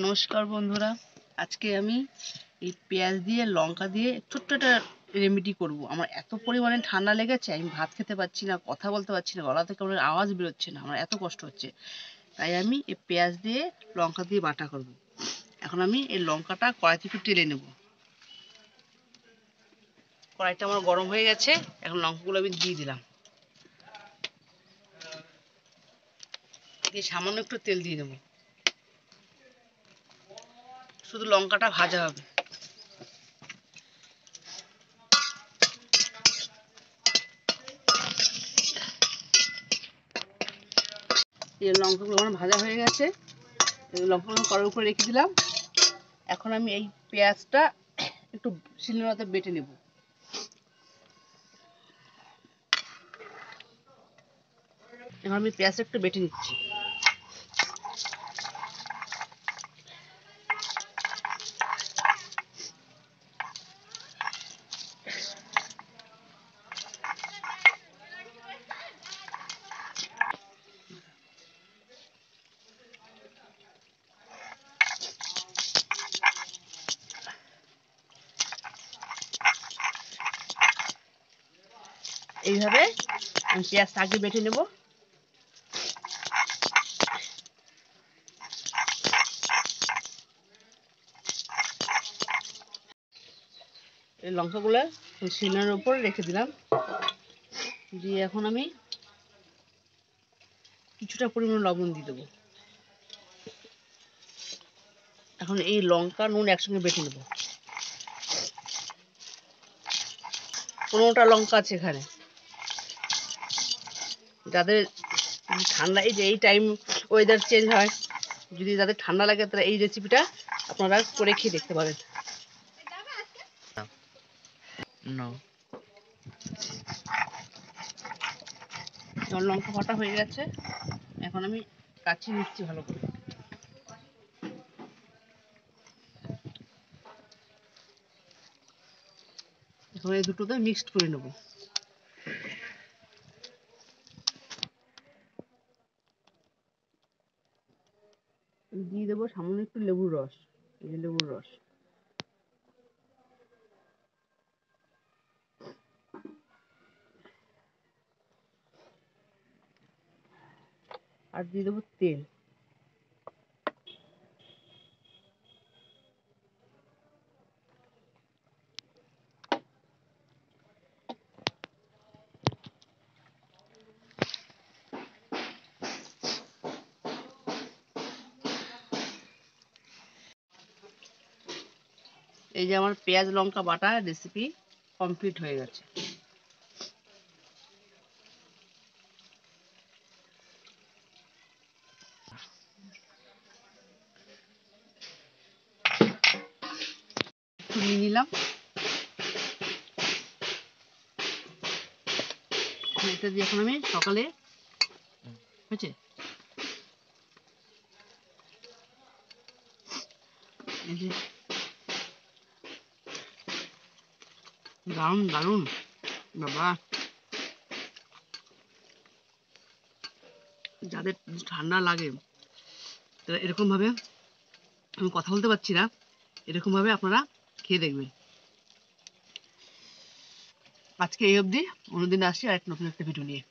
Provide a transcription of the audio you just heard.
নমস্কার বন্ধুরা, আজকে আমি এই পেঁয়াজ দিয়ে লঙ্কা দিয়ে ছোট্ট একটা রেমেডি করব। আমার এত পরিমাণে ঠান্ডা লেগেছে, আমি ভাত খেতে পারছি না, কথা বলতে পারছি না, গলা থেকে আমার আওয়াজ বেরোচ্ছে না, আমার এত কষ্ট হচ্ছে। তাই আমি এই পেঁয়াজ দিয়ে লঙ্কা দিয়ে বাটা করব। এখন আমি এই লঙ্কাটা কড়াইতে একটু টেলে নেব। কড়াইটা আমার গরম হয়ে গেছে, এখন লঙ্কাগুলো আমি দিয়ে দিলাম। দিয়ে সামান্য একটু তেল দিয়ে দেবো, শুধু লঙ্কাটা ভাজা হবে। এই লঙ্কাগুলো আমার ভাজা হয়ে গেছে, লঙ্কাগুলো কড়াইয়ের উপরে রেখে দিলাম। এখন আমি এই পেঁয়াজটা একটু শিলনোড়াতে বেটে নেব। এখন আমি পেঁয়াজটা একটু বেটে নিচ্ছি। এইভাবে আমি পেঁয়াজটা আগে বেটে নেব। এই লঙ্কাগুলো শিলনোড়ার উপর রেখে দিলাম। দিয়ে এখন আমি কিছুটা পরিমাণ লবণ দিয়ে দেবো। এখন এই লঙ্কা নুন একসঙ্গে বেটে নেব। 15টা লঙ্কা আছে এখানে। যাদের ঠান্ডা, এই যে এই টাইম ওয়েদার চেঞ্জ হয়, যদি যাদের ঠান্ডা লাগে তারা এই রেসিপিটা আপনারা করে খেয়ে দেখতে পারেন। লঙ্কা কাটা হয়ে গেছে, এখন আমি কাচিয়ে নিচ্ছি ভালো করে। এখন এই দুটোকে মিক্সড করে নেব। দিয়ে দেবো সামান্য একটু লেবুর রস। এই যে লেবুর রস, আর দিয়ে দেবো তেল। এই যে আমার পেঁয়াজ লঙ্কা বাটা রেসিপি কমপ্লিট হয়ে গেছে। একটু নিয়ে নিলাম। এটা দিয়ে এখন আমি সকালে হয়েছে এই যে দারুণ দারুণ বাবা। যাদের ঠান্ডা লাগে তারা এরকম ভাবে, আমি কথা বলতে পারছি না, এরকম ভাবে আপনারা খেয়ে দেখবেন। আজকে এই অবধি, অন্যদিন আসি আর নতুন একটা ভিডিও নিয়ে।